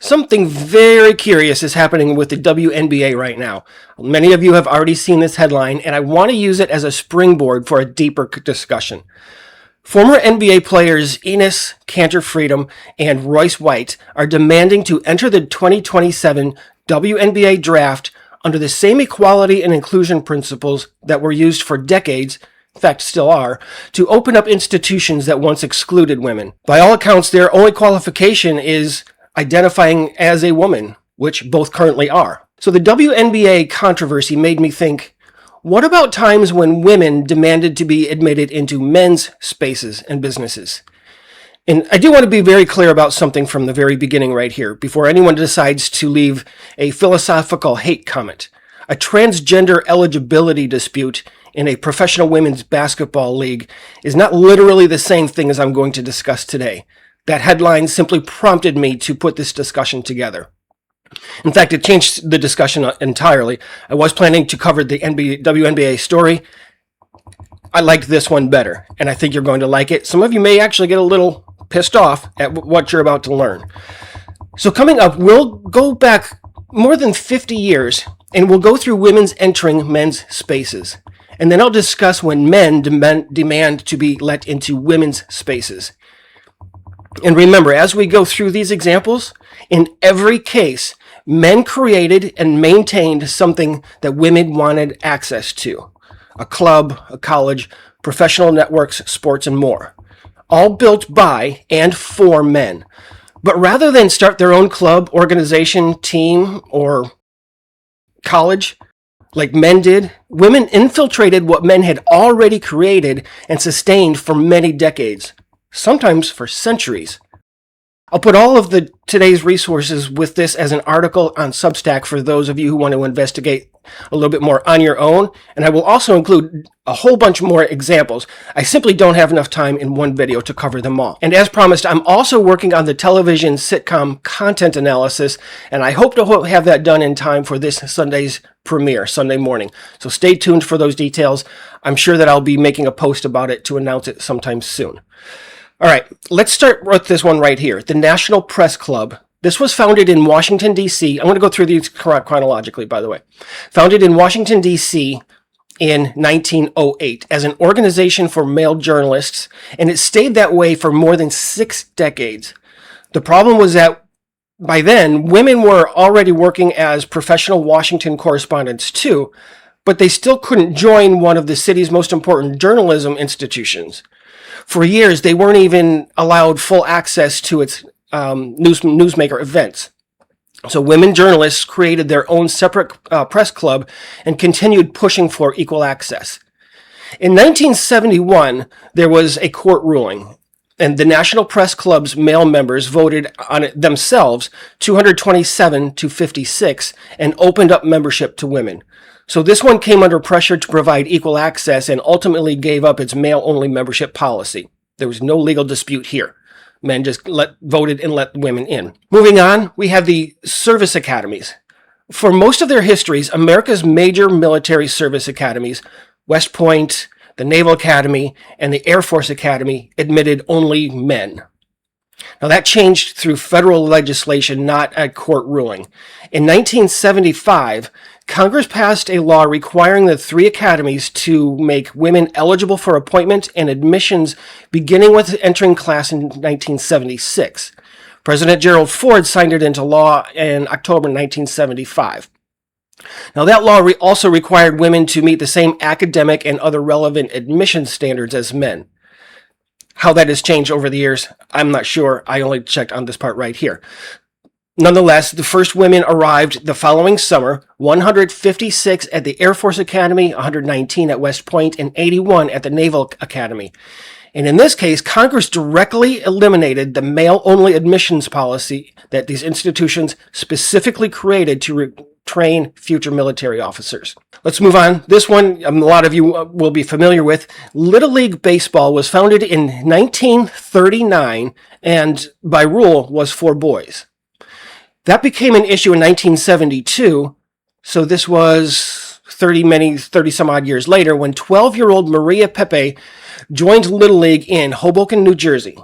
Something very curious is happening with the WNBA right now. Many of you have already seen this headline, and I want to use it as a springboard for a deeper discussion. Former NBA players Enes Kanter Freedom and Royce White are demanding to enter the 2027 WNBA draft under the same equality and inclusion principles that were used for decades, in fact still are, to open up institutions that once excluded women. By all accounts, their only qualification is identifying as a woman, which both currently are. So the WNBA controversy made me think, what about times when women demanded to be admitted into men's spaces and businesses? And I do want to be very clear about something from the very beginning right here, before anyone decides to leave a philosophical hate comment. A transgender eligibility dispute in a professional women's basketball league is not literally the same thing as I'm going to discuss today. That headline simply prompted me to put this discussion together. In fact, it changed the discussion entirely. I was planning to cover the WNBA story. I liked this one better, and I think you're going to like it. Some of you may actually get a little pissed off at what you're about to learn. So coming up, we'll go back more than 50 years, and we'll go through women's entering men's spaces. And then I'll discuss when men demand to be let into women's spaces. And remember, as we go through these examples, in every case, men created and maintained something that women wanted access to. A club, a college, professional networks, sports, and more. All built by and for men. But rather than start their own club, organization, team, or college, like men did, women infiltrated what men had already created and sustained for many decades. Sometimes for centuries. I'll put all of today's resources with this as an article on Substack for those of you who want to investigate a little bit more on your own, and I will also include a whole bunch more examples. I simply don't have enough time in one video to cover them all. And as promised, I'm also working on the television sitcom content analysis, and I hope to have that done in time for this Sunday's premiere, Sunday morning. So stay tuned for those details. I'm sure that I'll be making a post about it to announce it sometime soon. All right, let's start with this one right here, the National Press Club. This was founded in Washington, D.C. I'm going to go through these chronologically, by the way. Founded in Washington, D.C. in 1908 as an organization for male journalists, and it stayed that way for more than 6 decades. The problem was that by then, women were already working as professional Washington correspondents too, but they still couldn't join one of the city's most important journalism institutions. For years, they weren't even allowed full access to its newsmaker events. So women journalists created their own separate press club and continued pushing for equal access. In 1971, there was a court ruling, and the National Press Club's male members voted on it themselves 227 to 56 and opened up membership to women. So this one came under pressure to provide equal access and ultimately gave up its male-only membership policy. There was no legal dispute here. Men just voted and let women in. Moving on, we have the service academies. For most of their histories, America's major military service academies, West Point, the Naval Academy, and the Air Force Academy, admitted only men. Now that changed through federal legislation, not a court ruling. In 1975, Congress passed a law requiring the 3 academies to make women eligible for appointment and admissions beginning with entering class in 1976. President Gerald Ford signed it into law in October 1975. Now that law also required women to meet the same academic and other relevant admissions standards as men. How that has changed over the years, I'm not sure. I only checked on this part right here. Nonetheless, the first women arrived the following summer, 156 at the Air Force Academy, 119 at West Point, and 81 at the Naval Academy. And in this case, Congress directly eliminated the male-only admissions policy that these institutions specifically created to train future military officers. Let's move on. This one, a lot of you will be familiar with. Little League Baseball was founded in 1939 and by rule was for boys. That became an issue in 1972, so this was 30 some odd years later when 12-year-old Maria Pepe joined Little League in Hoboken, New Jersey.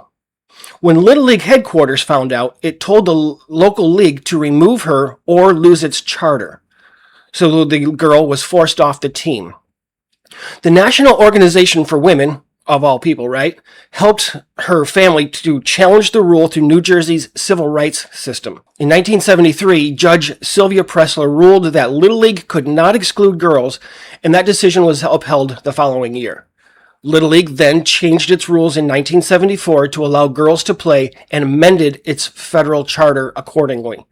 When Little League headquarters found out, it told the local league to remove her or lose its charter. So the girl was forced off the team. The National Organization for Women, of all people, right, helped her family to challenge the rule through New Jersey's civil rights system. In 1973, Judge Sylvia Pressler ruled that Little League could not exclude girls, and that decision was upheld the following year. Little League then changed its rules in 1974 to allow girls to play and amended its federal charter accordingly.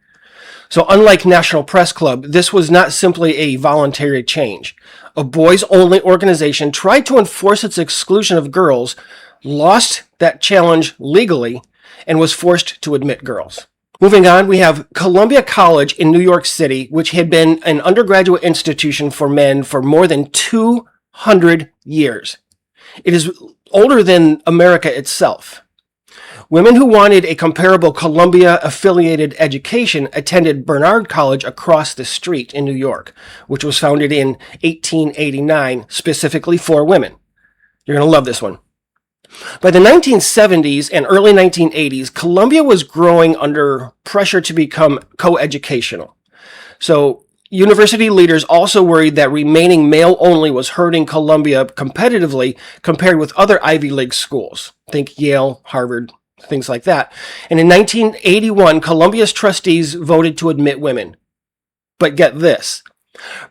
So unlike National Press Club, this was not simply a voluntary change. A boys-only organization tried to enforce its exclusion of girls, lost that challenge legally, and was forced to admit girls. Moving on, we have Columbia College in New York City, which had been an undergraduate institution for men for more than 200 years. It is older than America itself. Women who wanted a comparable Columbia-affiliated education attended Barnard College across the street in New York, which was founded in 1889 specifically for women. You're going to love this one. By the 1970s and early 1980s, Columbia was growing under pressure to become co-educational. So university leaders also worried that remaining male-only was hurting Columbia competitively compared with other Ivy League schools. Think Yale, Harvard, things like that. And in 1981, Columbia's trustees voted to admit women. But get this,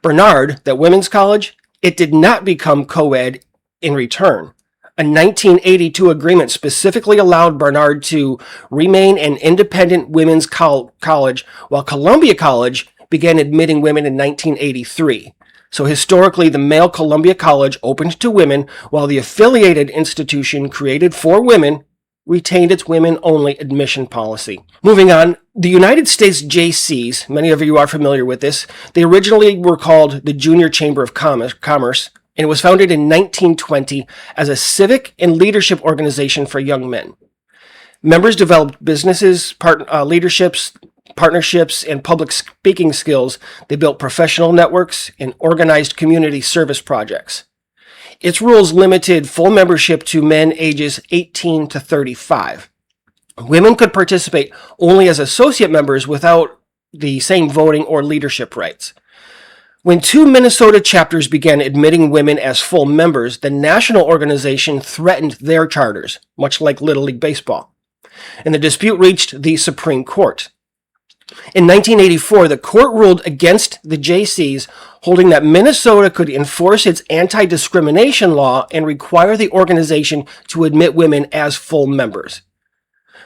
Barnard, that women's college, it did not become co-ed in return. A 1982 agreement specifically allowed Barnard to remain an independent women's college, while Columbia College began admitting women in 1983. So historically, the male Columbia College opened to women, while the affiliated institution created for women retained its women-only admission policy. Moving on, the United States Jaycees, many of you are familiar with this, they originally were called the Junior Chamber of Commerce, and it was founded in 1920 as a civic and leadership organization for young men. Members developed businesses, leaderships, partnerships, and public speaking skills. They built professional networks and organized community service projects. Its rules limited full membership to men ages 18 to 35. Women could participate only as associate members without the same voting or leadership rights. When two Minnesota chapters began admitting women as full members, the national organization threatened their charters, much like Little League Baseball. And the dispute reached the Supreme Court. In 1984, the court ruled against the Jaycees, holding that Minnesota could enforce its anti-discrimination law and require the organization to admit women as full members.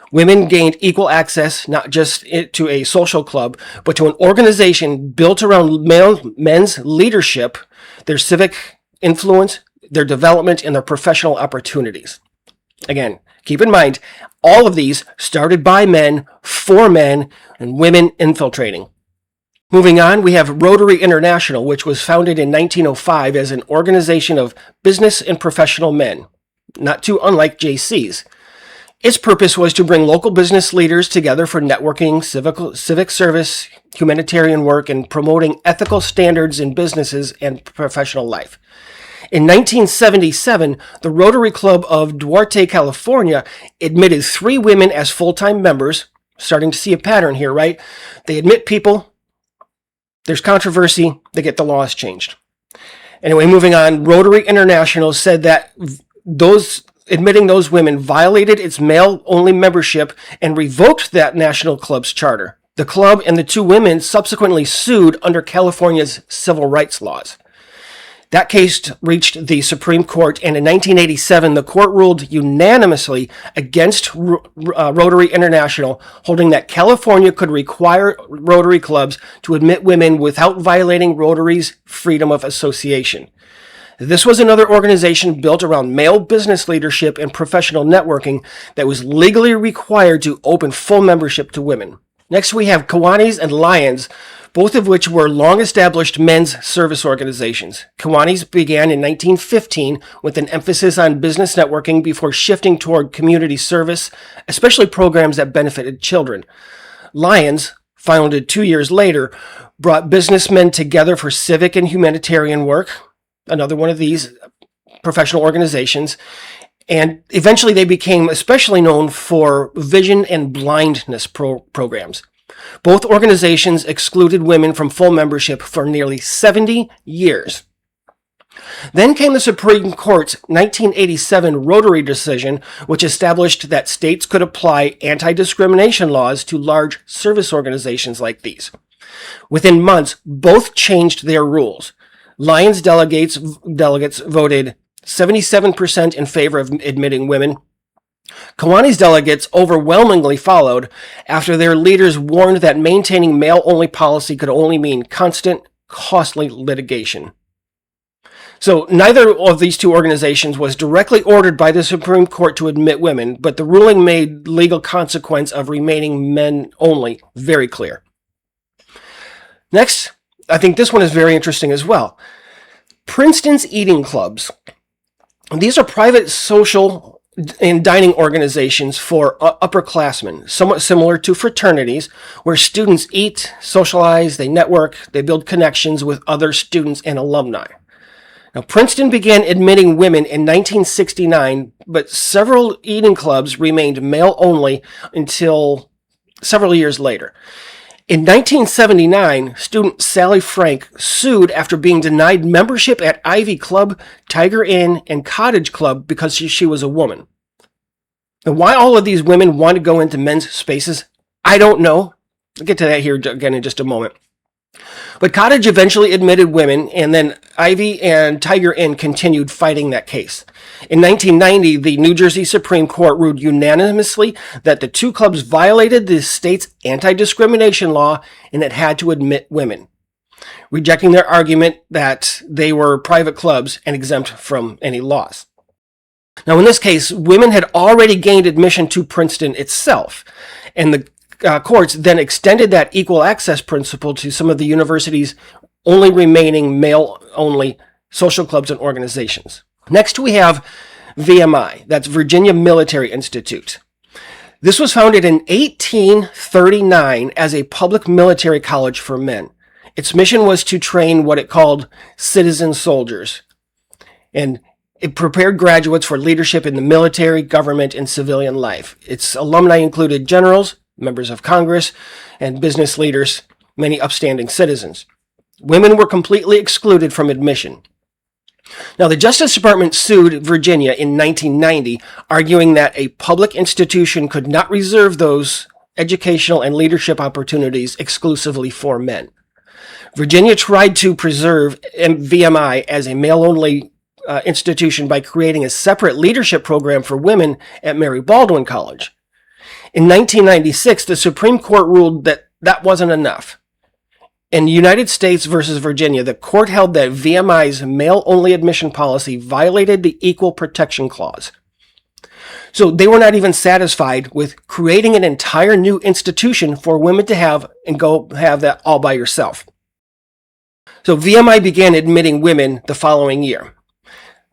Women gained equal access not just to a social club, but to an organization built around men's leadership, their civic influence, their development, and their professional opportunities. Again, keep in mind, all of these started by men, for men, and women infiltrating. Moving on, we have Rotary International, which was founded in 1905 as an organization of business and professional men, not too unlike Jaycees. Its purpose was to bring local business leaders together for networking, civic service, humanitarian work, and promoting ethical standards in businesses and professional life. In 1977, the Rotary Club of Duarte, California, admitted 3 women as full-time members. Starting to see a pattern here, right? They admit people, there's controversy, they get the laws changed. Anyway, moving on, Rotary International said that admitting those women violated its male-only membership and revoked that national club's charter. The club and the 2 women subsequently sued under California's civil rights laws. That case reached the Supreme Court, and in 1987, the court ruled unanimously against Rotary International, holding that California could require Rotary clubs to admit women without violating Rotary's freedom of association. This was another organization built around male business leadership and professional networking that was legally required to open full membership to women. Next, we have Kiwanis and Lyons, both of which were long-established men's service organizations. Kiwanis began in 1915 with an emphasis on business networking before shifting toward community service, especially programs that benefited children. Lyons, founded 2 years later, brought businessmen together for civic and humanitarian work, another one of these professional organizations. And eventually they became especially known for vision and blindness programs. Both organizations excluded women from full membership for nearly 70 years. Then came the Supreme Court's 1987 Rotary decision, which established that states could apply anti-discrimination laws to large service organizations like these. Within months, both changed their rules. Lyons delegates voted 77% in favor of admitting women. Kiwanis delegates overwhelmingly followed after their leaders warned that maintaining male-only policy could only mean constant, costly litigation. So neither of these two organizations was directly ordered by the Supreme Court to admit women, but the ruling made legal consequence of remaining men only very clear. Next, I think this one is very interesting as well. Princeton's eating clubs. These are private social and dining organizations for upperclassmen, somewhat similar to fraternities, where students eat, socialize, they network, they build connections with other students and alumni. Now, Princeton began admitting women in 1969, but several eating clubs remained male-only until several years later. In 1979, student Sally Frank sued after being denied membership at Ivy Club, Tiger Inn, and Cottage Club because she was a woman. And why all of these women want to go into men's spaces, I don't know. I'll get to that here again in just a moment. But Cottage eventually admitted women, and then Ivy and Tiger Inn continued fighting that case. In 1990, the New Jersey Supreme Court ruled unanimously that the two clubs violated the state's anti-discrimination law and it had to admit women, rejecting their argument that they were private clubs and exempt from any laws. Now, in this case, women had already gained admission to Princeton itself, and the courts then extended that equal access principle to some of the university's only remaining male-only social clubs and organizations. Next, we have VMI, that's Virginia Military Institute. This was founded in 1839 as a public military college for men. Its mission was to train what it called citizen soldiers, and it prepared graduates for leadership in the military, government, and civilian life. Its alumni included generals, members of Congress, and business leaders, many upstanding citizens. Women were completely excluded from admission. Now, the Justice Department sued Virginia in 1990, arguing that a public institution could not reserve those educational and leadership opportunities exclusively for men. Virginia tried to preserve VMI as a male-only institution by creating a separate leadership program for women at Mary Baldwin College. In 1996, the Supreme Court ruled that that wasn't enough. In United States versus Virginia, the court held that VMI's male-only admission policy violated the Equal Protection Clause. So they were not even satisfied with creating an entire new institution for women to have and go have that all by yourself. So VMI began admitting women the following year.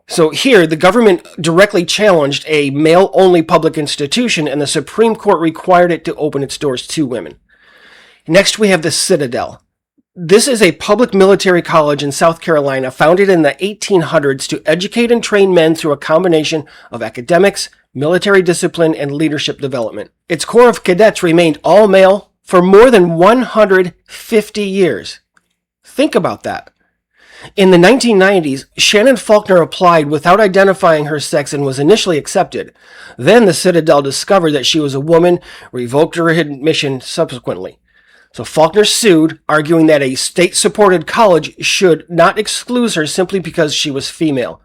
So here, the government directly challenged a male-only public institution, and the Supreme Court required it to open its doors to women. Next, we have the Citadel. This is a public military college in South Carolina founded in the 1800s to educate and train men through a combination of academics, military discipline, and leadership development. Its core of cadets remained all male for more than 150 years. Think about that. In the 1990s, Shannon Faulkner applied without identifying her sex and was initially accepted. Then the Citadel discovered that she was a woman, revoked her admission subsequently. So Faulkner sued, arguing that a state-supported college should not exclude her simply because she was female.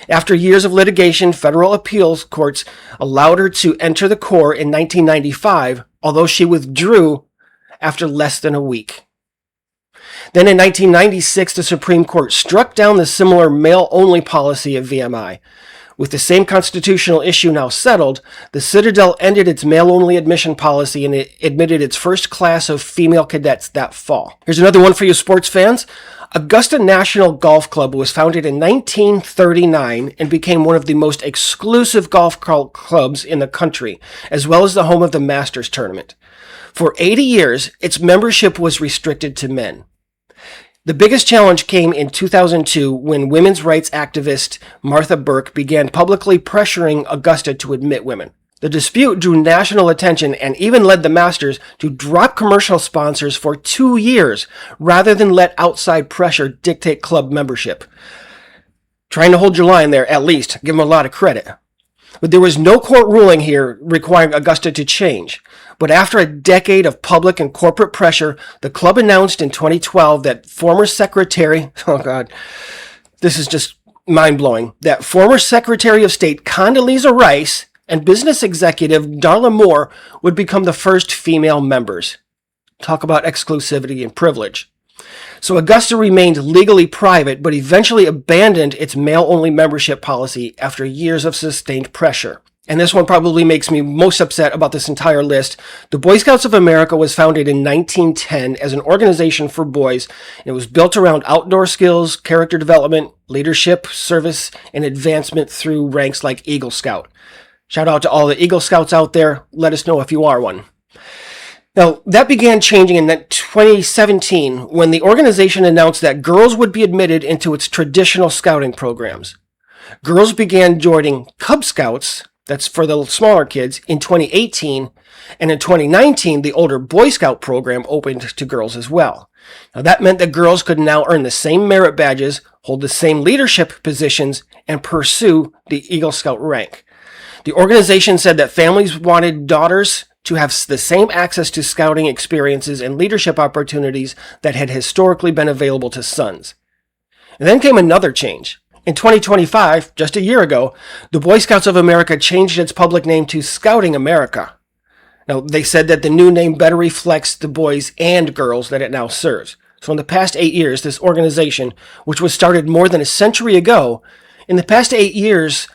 After years of litigation, federal appeals courts allowed her to enter the Corps in 1995, although she withdrew after less than a week. Then in 1996, the Supreme Court struck down the similar male-only policy of VMI. With the same constitutional issue now settled, the Citadel ended its male-only admission policy and it admitted its first class of female cadets that fall. Here's another one for you sports fans. Augusta National Golf Club was founded in 1939 and became one of the most exclusive golf clubs in the country, as well as the home of the Masters tournament. For 80 years, its membership was restricted to men. The biggest challenge came in 2002 when women's rights activist Martha Burke began publicly pressuring Augusta to admit women. The dispute drew national attention and even led the Masters to drop commercial sponsors for 2 years rather than let outside pressure dictate club membership. Trying to hold your line there, at least. Give them a lot of credit. But there was no court ruling here requiring Augusta to change. But after a decade of public and corporate pressure, the club announced in 2012 that former Secretary, this is just mind-blowing, that former Secretary of State Condoleezza Rice and business executive Darla Moore would become the first female members. Talk about exclusivity and privilege. So Augusta remained legally private, but eventually abandoned its male-only membership policy after years of sustained pressure. And this one probably makes me most upset about this entire list. The Boy Scouts of America was founded in 1910 as an organization for boys. It was built around outdoor skills, character development, leadership, service, and advancement through ranks like Eagle Scout. Shout out to all the Eagle Scouts out there. Let us know if you are one. Now, that began changing in 2017 when the organization announced that girls would be admitted into its traditional scouting programs. Girls began joining Cub Scouts, that's for the smaller kids, in 2018, and in 2019, the older Boy Scout program opened to girls as well. Now, that meant that girls could now earn the same merit badges, hold the same leadership positions, and pursue the Eagle Scout rank. The organization said that families wanted daughters to have the same access to scouting experiences and leadership opportunities that had historically been available to sons. And then came another change. In 2025, just a year ago, the Boy Scouts of America changed its public name to Scouting America. Now, they said that the new name better reflects the boys and girls that it now serves. So in the past 8 years, this organization, which was started more than a century ago, in the past 8 years,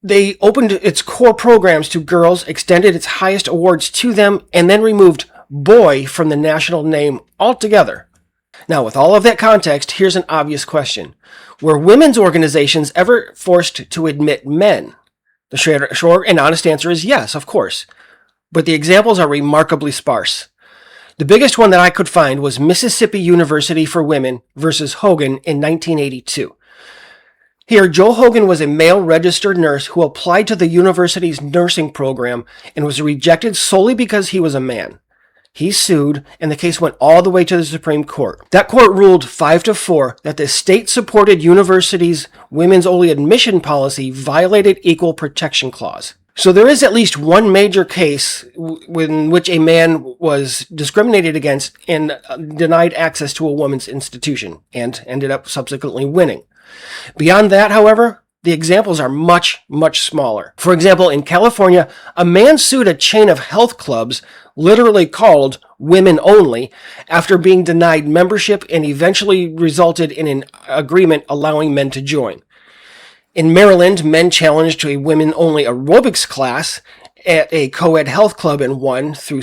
they opened its core programs to girls, extended its highest awards to them, and then removed boy from the national name altogether. Now, with all of that context, here's an obvious question. Were women's organizations ever forced to admit men? The short and honest answer is yes, of course. But the examples are remarkably sparse. The biggest one that I could find was Mississippi University for Women versus Hogan in 1982. Here, Joe Hogan was a male registered nurse who applied to the university's nursing program and was rejected solely because he was a man. He sued, and the case went all the way to the Supreme Court. That court ruled 5-4 that the state-supported university's women's-only admission policy violated Equal Protection Clause. So there is at least one major case in which a man was discriminated against and denied access to a woman's institution, and ended up subsequently winning. Beyond that, however, the examples are much, much smaller. For example, in California, a man sued a chain of health clubs, literally called Women Only, after being denied membership and eventually resulted in an agreement allowing men to join. In Maryland, men challenged a women-only aerobics class at a co-ed health club and won through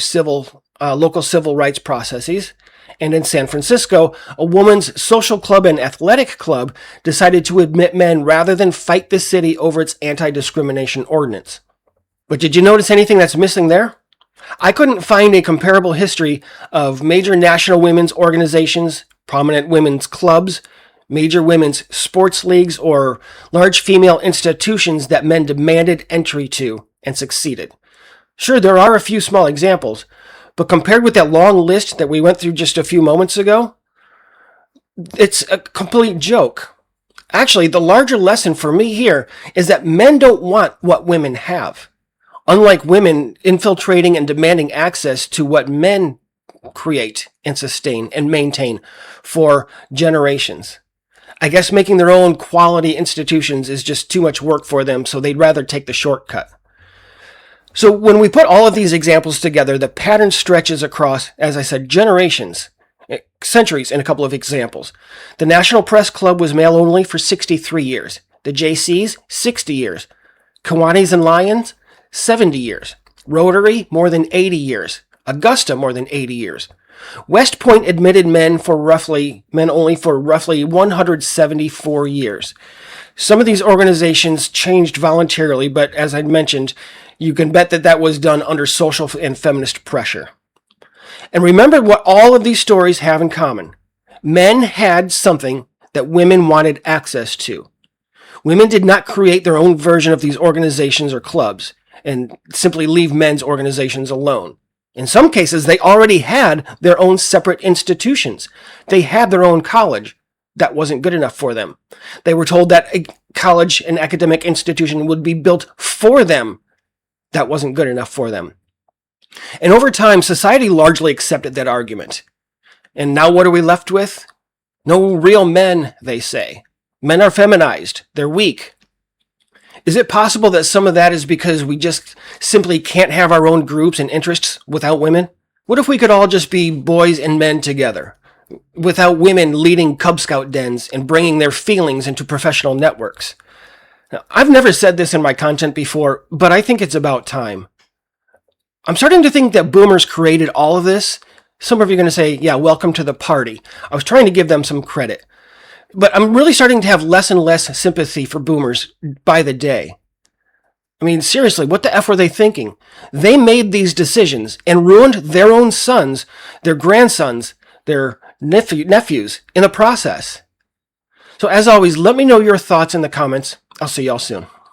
local civil rights processes. And in San Francisco, a women's social club and athletic club decided to admit men rather than fight the city over its anti-discrimination ordinance. But did you notice anything that's missing there? I couldn't find a comparable history of major national women's organizations, prominent women's clubs, major women's sports leagues, or large female institutions that men demanded entry to and succeeded. Sure, there are a few small examples, but compared with that long list that we went through just a few moments ago, it's a complete joke. Actually, the larger lesson for me here is that men don't want what women have. Unlike women infiltrating and demanding access to what men create and sustain and maintain for generations. I guess making their own quality institutions is just too much work for them, so they'd rather take the shortcut. So when we put all of these examples together, the pattern stretches across, as I said, generations, centuries in a couple of examples. The National Press Club was male only for 63 years. The Jaycees, 60 years. Kiwanis and Lyons, 70 years. Rotary, more than 80 years. Augusta, more than 80 years. West Point admitted men only for roughly 174 years. Some of these organizations changed voluntarily, but as I mentioned, you can bet that was done under social and feminist pressure. And remember what all of these stories have in common. Men had something that women wanted access to. Women did not create their own version of these organizations or clubs and simply leave men's organizations alone. In some cases, they already had their own separate institutions. They had their own college. That wasn't good enough for them. They were told that a college, an academic institution, would be built for them. That wasn't good enough for them. And over time, society largely accepted that argument. And now what are we left with? No real men, they say. Men are feminized. They're weak. Is it possible that some of that is because we just simply can't have our own groups and interests without women? What if we could all just be boys and men together, without women leading Cub Scout dens and bringing their feelings into professional networks? Now, I've never said this in my content before, but I think it's about time. I'm starting to think that boomers created all of this. Some of you are going to say, yeah, welcome to the party. I was trying to give them some credit. But I'm really starting to have less and less sympathy for boomers by the day. I mean, seriously, what the F were they thinking? They made these decisions and ruined their own sons, their grandsons, their nephews in the process. So as always, let me know your thoughts in the comments. I'll see y'all soon.